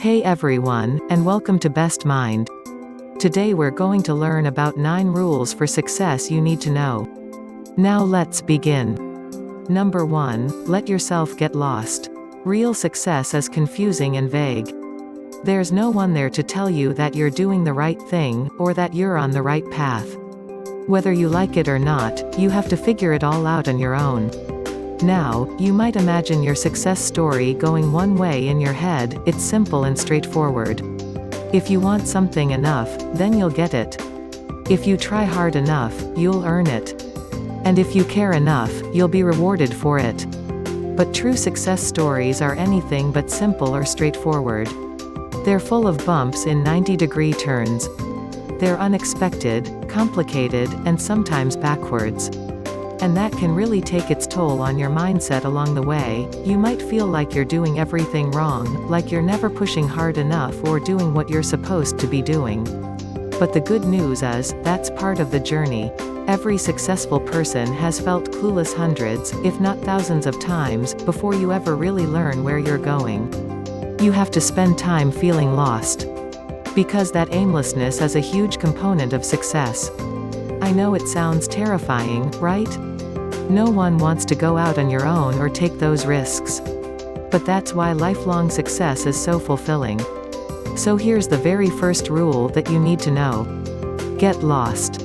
Hey everyone, and welcome to Best Mind. Today we're going to learn about 9 rules for success you need to know. Now let's begin. Number 1, let yourself get lost. Real success is confusing and vague. There's no one there to tell you that you're doing the right thing, or that you're on the right path. Whether you like it or not, you have to figure it all out on your own. Now, you might imagine your success story going one way in your head. It's simple and straightforward. If you want something enough, then you'll get it. If you try hard enough, you'll earn it. And if you care enough, you'll be rewarded for it. But true success stories are anything but simple or straightforward. They're full of bumps in 90-degree turns. They're unexpected, complicated, and sometimes backwards. And that can really take its toll on your mindset along the way. You might feel like you're doing everything wrong, like you're never pushing hard enough or doing what you're supposed to be doing. But the good news is, that's part of the journey. Every successful person has felt clueless hundreds, if not thousands of times, before you ever really learn where you're going. You have to spend time feeling lost. Because that aimlessness is a huge component of success. I know it sounds terrifying, right? No one wants to go out on your own or take those risks. But that's why lifelong success is so fulfilling. So here's the very first rule that you need to know. Get lost.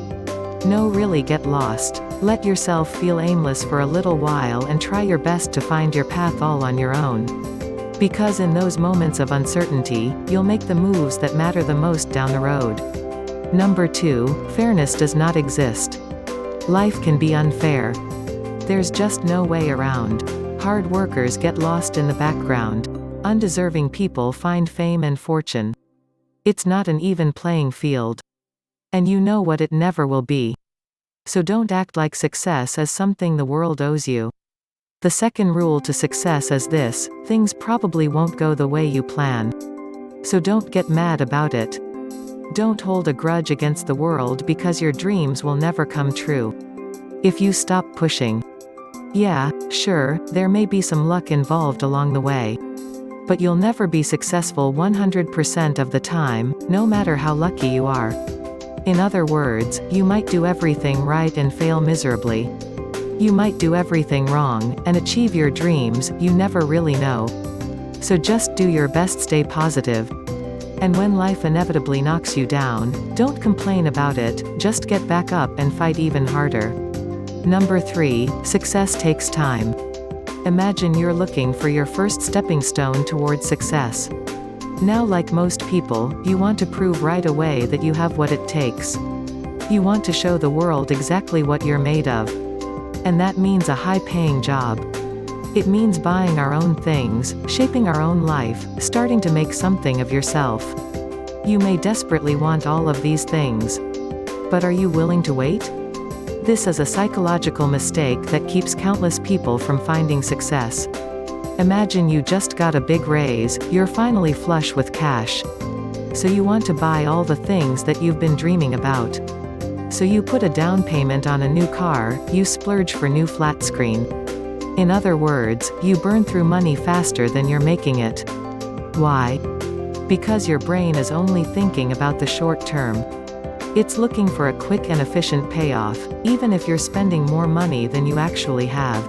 No, really get lost. Let yourself feel aimless for a little while and try your best to find your path all on your own. Because in those moments of uncertainty, you'll make the moves that matter the most down the road. Number 2, fairness does not exist. Life can be unfair. There's just no way around. Hard workers get lost in the background. Undeserving people find fame and fortune. It's not an even playing field. And you know what it never will be. So don't act like success is something the world owes you. The second rule to success is this: things probably won't go the way you plan. So don't get mad about it. Don't hold a grudge against the world because your dreams will never come true. If you stop pushing. Yeah, sure, there may be some luck involved along the way. But you'll never be successful 100% of the time, no matter how lucky you are. In other words, you might do everything right and fail miserably. You might do everything wrong, and achieve your dreams, you never really know. So just do your best, stay positive. And when life inevitably knocks you down, don't complain about it, just get back up and fight even harder. Number 3, success takes time. Imagine you're looking for your first stepping stone towards success. Now, like most people, you want to prove right away that you have what it takes. You want to show the world exactly what you're made of. And that means a high-paying job. It means buying our own things, shaping our own life, starting to make something of yourself. You may desperately want all of these things. But are you willing to wait? This is a psychological mistake that keeps countless people from finding success. Imagine you just got a big raise, you're finally flush with cash. So you want to buy all the things that you've been dreaming about. So you put a down payment on a new car, you splurge for new flat screen. In other words, you burn through money faster than you're making it. Why? Because your brain is only thinking about the short term. It's looking for a quick and efficient payoff, even if you're spending more money than you actually have.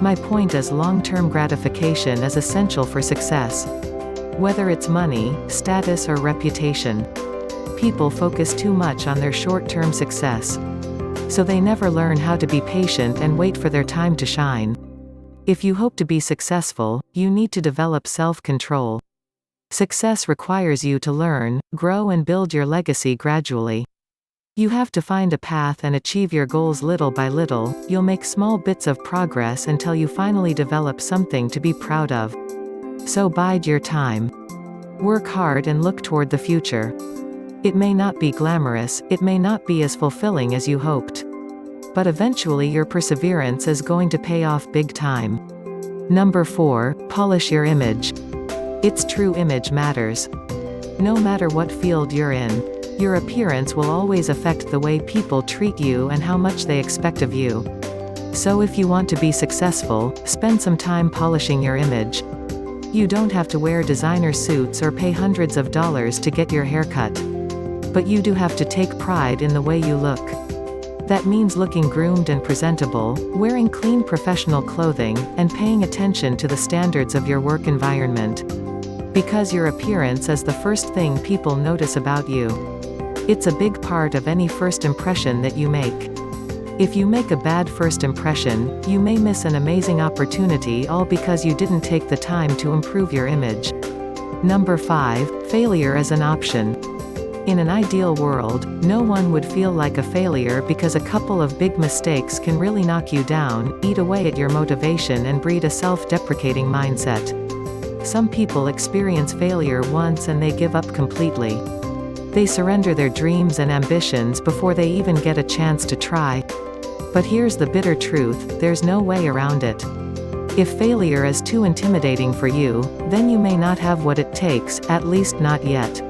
My point is, long-term gratification is essential for success. Whether it's money, status, or reputation. People focus too much on their short-term success. So they never learn how to be patient and wait for their time to shine. If you hope to be successful, you need to develop self-control. Success requires you to learn, grow, and build your legacy gradually. You have to find a path and achieve your goals little by little. You'll make small bits of progress until you finally develop something to be proud of. So bide your time. Work hard and look toward the future. It may not be glamorous, it may not be as fulfilling as you hoped. But eventually your perseverance is going to pay off big time. Number 4, polish your image. Its true image matters. No matter what field you're in, your appearance will always affect the way people treat you and how much they expect of you. So if you want to be successful, spend some time polishing your image. You don't have to wear designer suits or pay hundreds of dollars to get your hair cut. But you do have to take pride in the way you look. That means looking groomed and presentable, wearing clean professional clothing, and paying attention to the standards of your work environment. Because your appearance is the first thing people notice about you. It's a big part of any first impression that you make. If you make a bad first impression, you may miss an amazing opportunity all because you didn't take the time to improve your image. Number 5, failure is an option. In an ideal world, no one would feel like a failure because a couple of big mistakes can really knock you down, eat away at your motivation and breed a self-deprecating mindset. Some people experience failure once and they give up completely. They surrender their dreams and ambitions before they even get a chance to try. But here's the bitter truth, there's no way around it. If failure is too intimidating for you, then you may not have what it takes, at least not yet.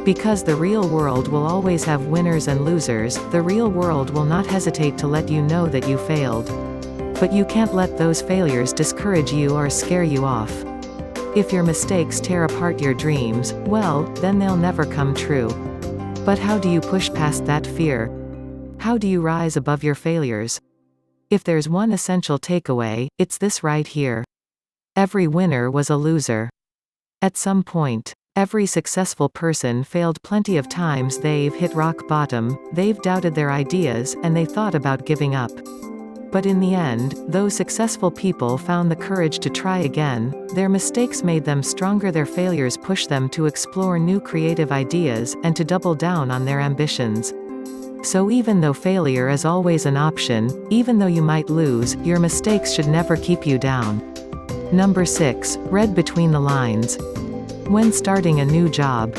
Because the real world will always have winners and losers, the real world will not hesitate to let you know that you failed. But you can't let those failures discourage you or scare you off. If your mistakes tear apart your dreams, well, then they'll never come true. But how do you push past that fear? How do you rise above your failures? If there's one essential takeaway, it's this right here. Every winner was a loser. At some point. Every successful person failed plenty of times. They've hit rock bottom, they've doubted their ideas, and they thought about giving up. But in the end, those successful people found the courage to try again. Their mistakes made them stronger, their failures pushed them to explore new creative ideas, and to double down on their ambitions. So even though failure is always an option, even though you might lose, your mistakes should never keep you down. Number 6, read between the lines. When starting a new job,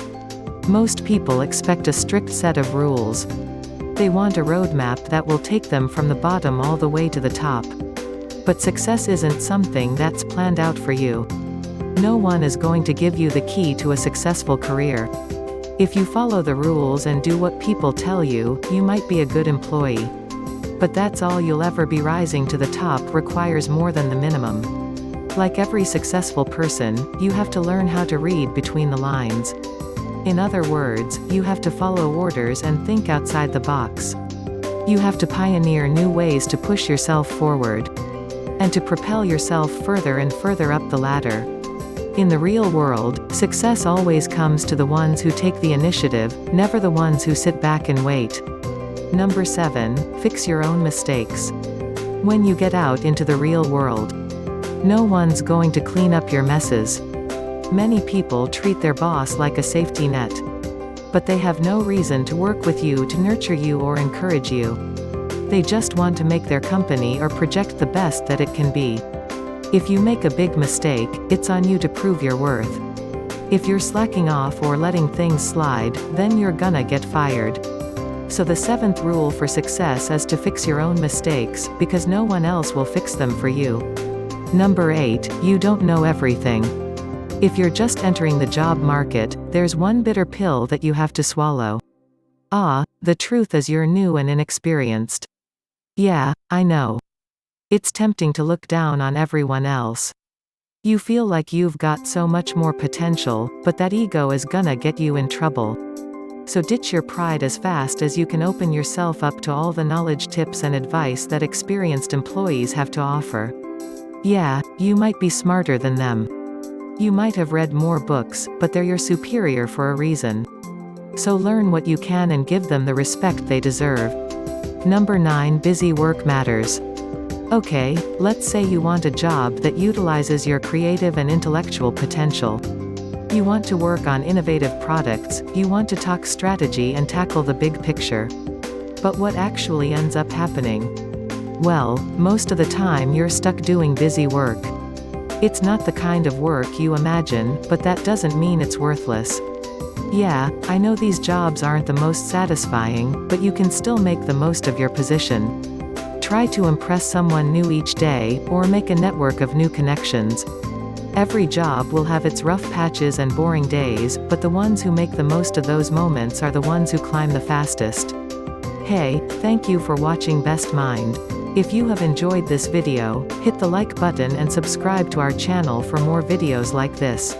most people expect a strict set of rules. They want a roadmap that will take them from the bottom all the way to the top. But success isn't something that's planned out for you. No one is going to give you the key to a successful career. If you follow the rules and do what people tell you, you might be a good employee. But that's all you'll ever be. Rising to the top requires more than the minimum. Like every successful person, you have to learn how to read between the lines. In other words, you have to follow orders and think outside the box. You have to pioneer new ways to push yourself forward. And to propel yourself further and further up the ladder. In the real world, success always comes to the ones who take the initiative, never the ones who sit back and wait. Number 7, fix your own mistakes. When you get out into the real world, no one's going to clean up your messes. Many people treat their boss like a safety net. But they have no reason to work with you, to nurture you or encourage you. They just want to make their company or project the best that it can be. If you make a big mistake, it's on you to prove your worth. If you're slacking off or letting things slide, then you're gonna get fired. So the 7th rule for success is to fix your own mistakes, because no one else will fix them for you. Number 8, you don't know everything. If you're just entering the job market, there's one bitter pill that you have to swallow. The truth is you're new and inexperienced. Yeah, I know. It's tempting to look down on everyone else. You feel like you've got so much more potential, but that ego is gonna get you in trouble. So ditch your pride as fast as you can. Open yourself up to all the knowledge, tips and advice that experienced employees have to offer. Yeah, you might be smarter than them. You might have read more books, but they're your superior for a reason. So learn what you can and give them the respect they deserve. Number 9, busy work matters. Okay, let's say you want a job that utilizes your creative and intellectual potential. You want to work on innovative products, you want to talk strategy and tackle the big picture. But what actually ends up happening? Well, most of the time you're stuck doing busy work. It's not the kind of work you imagine, but that doesn't mean it's worthless. Yeah, I know these jobs aren't the most satisfying, but you can still make the most of your position. Try to impress someone new each day, or make a network of new connections. Every job will have its rough patches and boring days, but the ones who make the most of those moments are the ones who climb the fastest. Hey, thank you for watching Best Mind. If you have enjoyed this video, hit the like button and subscribe to our channel for more videos like this.